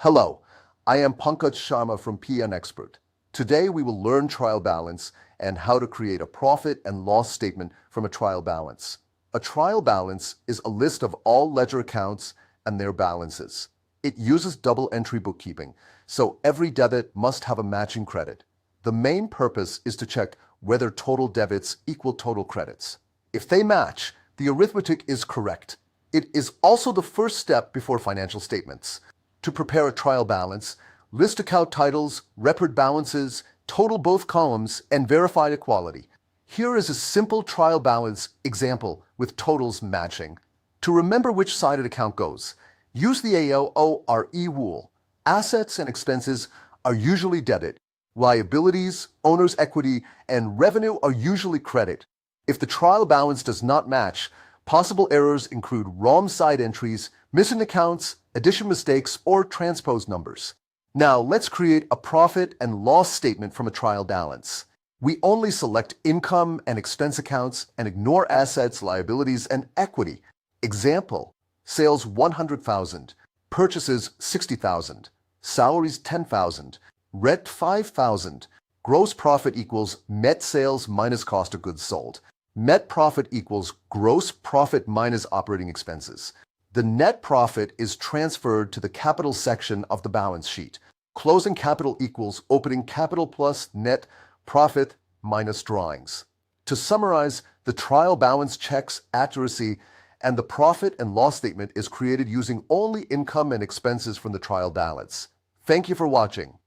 Hello, I am Pankaj Sharma from PN Expert. Today we will learn trial balance and how to create a profit and loss statement from a trial balance. A trial balance is a list of all ledger accounts and their balances. It uses double entry bookkeeping, so every debit must have a matching credit. The main purpose is to check whether total debits equal total credits. If they match, the arithmetic is correct. It is also the first step before financial statements. To prepare a trial balance, list account titles, record balances, total both columns, and verify equality. Here is a simple trial balance example with totals matching. To remember which side an account goes, use the AORE rule. Assets and expenses are usually debit. Liabilities, owner's equity, and revenue are usually credit. If the trial balance does not match, possible errors include wrong side entries, missing accounts, addition mistakes, or transpose numbers. Now let's create a profit and loss statement from a trial balance. We only select income and expense accounts and ignore assets, liabilities, and equity. Example, sales 100,000, purchases 60,000, salaries 10,000, rent 5,000. Gross profit equals net sales minus cost of goods sold. Net profit equals gross profit minus operating expenses. The net profit is transferred to the capital section of the balance sheet. Closing capital equals opening capital plus net profit minus drawings. To summarize, the trial balance checks accuracy, and the profit and loss statement is created using only income and expenses from the trial balance. Thank you for watching.